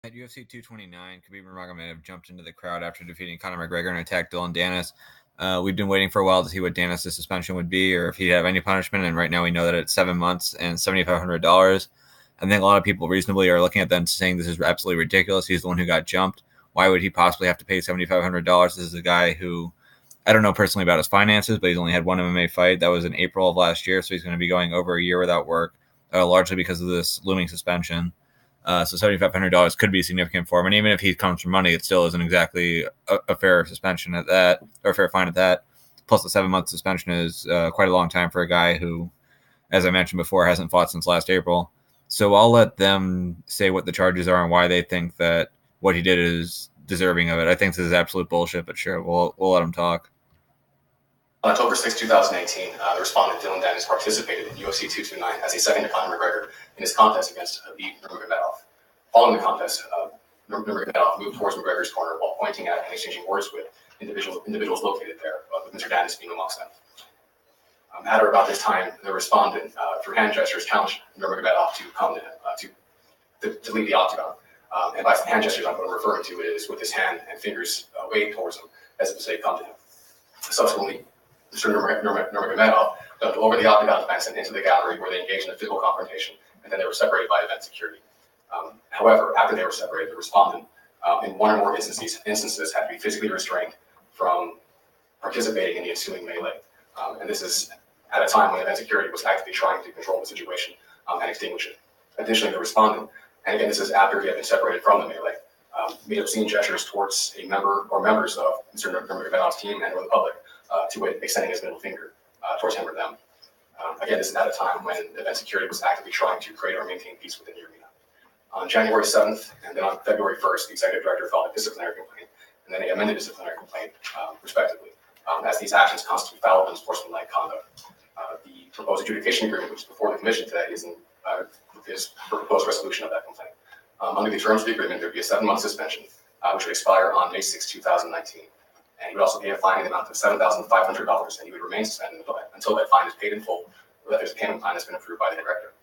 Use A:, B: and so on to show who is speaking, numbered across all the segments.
A: At UFC 229, Khabib Nurmagomedov jumped into the crowd after defeating Conor McGregor and attacked Dillon Danis. We've been waiting for a while to see what Danis' suspension would be or if he'd have any punishment, and right now we know that it's 7 months and $7,500. I think a lot of people reasonably are looking at that and saying this is absolutely ridiculous. He's the one who got jumped. Why would he possibly have to pay $7,500? This is a guy who, I don't know personally about his finances, but he's only had one MMA fight. That was in April of last year, so he's going to be going over a year without work, largely because of this looming suspension. So $7,500 could be significant for him, and even if he comes from money, it still isn't exactly a fair suspension at that, or a fair fine at that. Plus, the 7 month suspension is quite a long time for a guy who, as I mentioned before, hasn't fought since last April. So I'll let them say what the charges are and why they think that what he did is deserving of it. I think this is absolute bullshit, but sure, we'll let them talk.
B: On October 6, 2018, the respondent Dillon Danis participated in UFC 229 as a second to Conor McGregor in his contest against Khabib Nurmagomedov. Following the contest, Nurmagomedov moved towards McGregor's corner while pointing at and exchanging words with individuals located there, with Mr. Danis being amongst them. At or about this time, the respondent, through hand gestures, challenged Nurmagomedov to come to him, to leave the octagon. And by hand gestures, what I'm referring to is with his hand and fingers waving towards him, as if to say, come to him. Subsequently, Mr. Nurmagomedov jumped over the octagon fence and into the gallery where they engaged in a physical confrontation, and then they were separated by event security. However, after they were separated, the respondent, in one or more instances, had to be physically restrained from participating in the ensuing melee. And this is at a time when event security was actively trying to control the situation and extinguish it. Additionally, the respondent, and again, this is after he had been separated from the melee, made obscene gestures towards a member or members of Mr. Nurmagomedov's team and or the public, to it extending his middle finger towards him or them. Again, this is at a time when event security was actively trying to create or maintain peace within the arena. On January 7th and then on February 1st, the executive director filed a disciplinary complaint and then an amended disciplinary complaint, respectively, as these actions constitute foul and unsportsmanlike conduct. The proposed adjudication agreement, which is before the commission today, is for proposed resolution of that complaint. Under the terms of the agreement, there would be a 7-month suspension, which would expire on May 6, 2019. And he would also pay a fine in the amount of $7,500, and he would remain suspended until that fine is paid in full, or that there's a payment plan that's been approved by the director.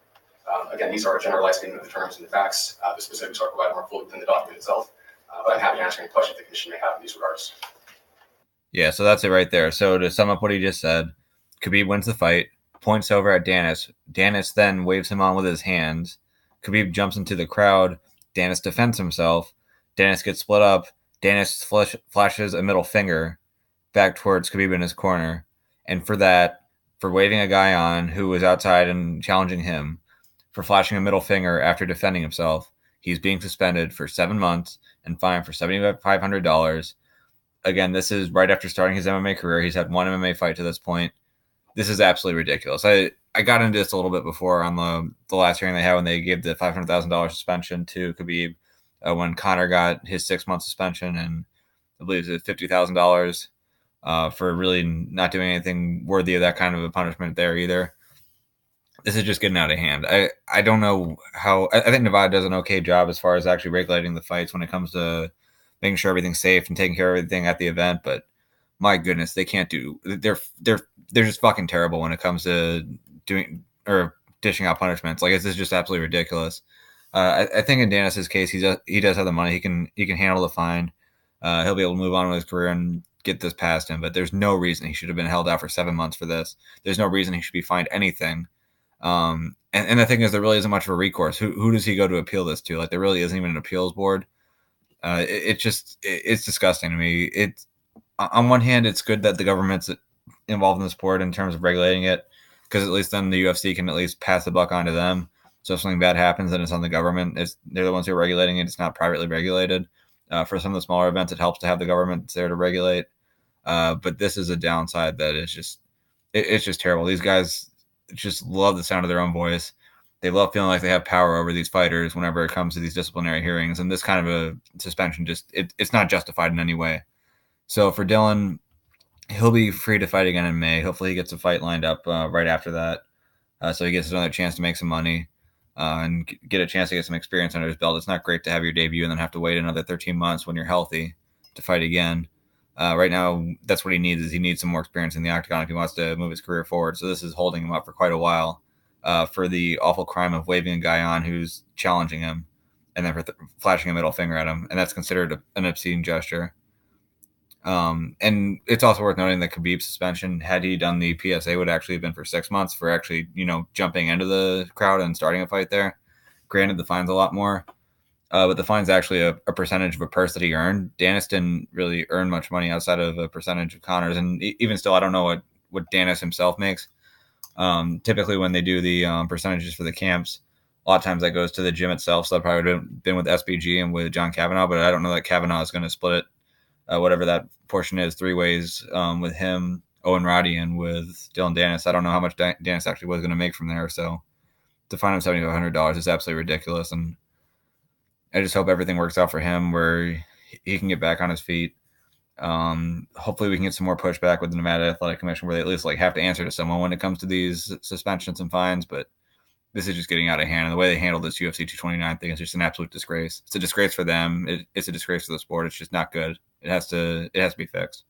B: Again, these are a generalized statement of the terms and the facts. The specifics are provided more fully within the document itself, but I'm happy to answer any questions the commission may have in these regards.
A: Yeah, so that's it right there. So to sum up what he just said, Khabib wins the fight, points over at Danis. Danis then waves him on with his hands. Khabib jumps into the crowd. Danis defends himself. Danis gets split up. Danis flashes a middle finger back towards Khabib in his corner. And for waving a guy on who was outside and challenging him, for flashing a middle finger after defending himself, he's being suspended for 7 months and fined for $7,500. Again, this is right after starting his MMA career. He's had one MMA fight to this point. This is absolutely ridiculous. I got into this a little bit before on the last hearing they had when they gave the $500,000 suspension to Khabib when Conor got his 6-month suspension, and I believe it was $50,000 for really not doing anything worthy of that kind of a punishment there either. This is just getting out of hand. I don't know how. I think Nevada does an okay job as far as actually regulating the fights when it comes to making sure everything's safe and taking care of everything at the event. But my goodness, they can't do. They're just fucking terrible when it comes to doing or dishing out punishments. Like, this is just absolutely ridiculous. I think in Danis's case, he does have the money. He can handle the fine. He'll be able to move on with his career and get this past him. But there's no reason he should have been held out for 7 months for this. There's no reason he should be fined anything. And the thing is, there really isn't much of a recourse. Who does he go to appeal this to? Like, there really isn't even an appeals board. It's disgusting to me. It's on one hand, it's good that the government's involved in the sport in terms of regulating it, because at least then the UFC can at least pass the buck on to them. So if something bad happens, then it's on the government. They're the ones who are regulating it. It's not privately regulated. For some of the smaller events, it helps to have the government there to regulate. But this is a downside that is it's just terrible. These guys just love the sound of their own voice. They love feeling like they have power over these fighters whenever it comes to these disciplinary hearings. And this kind of a suspension it's not justified in any way. So for Dillon, he'll be free to fight again in May. Hopefully he gets a fight lined up right after that. So he gets another chance to make some money and get a chance to get some experience under his belt. It's not great to have your debut and then have to wait another 13 months when you're healthy to fight again. Right now, that's what he needs. He needs some more experience in the octagon if he wants to move his career forward. So this is holding him up for quite a while for the awful crime of waving a guy on who's challenging him and then for flashing a middle finger at him, and that's considered an obscene gesture. And it's also worth noting that Khabib's suspension, had he done the PSA, would actually have been for 6 months for actually, jumping into the crowd and starting a fight there. Granted, the fine's a lot more, but the fine's actually a percentage of a purse that he earned. Danis didn't really earn much money outside of a percentage of Conor's, and even still, I don't know what Danis himself makes. Typically, when they do the percentages for the camps, a lot of times that goes to the gym itself. So that probably would have been with SBG and with John Kavanaugh, but I don't know that Kavanaugh is going to split it, whatever that portion is, 3 ways with him, Owen Roddy, and with Dillon Danis. I don't know how much Danis actually was going to make from there. So to find him $7,500 is absolutely ridiculous. And I just hope everything works out for him where he can get back on his feet. Hopefully we can get some more pushback with the Nevada Athletic Commission where they at least have to answer to someone when it comes to these suspensions and fines. But this is just getting out of hand. And the way they handled this UFC 229 thing is just an absolute disgrace. It's a disgrace for them. It's a disgrace for the sport. It's just not good. It has to be fixed.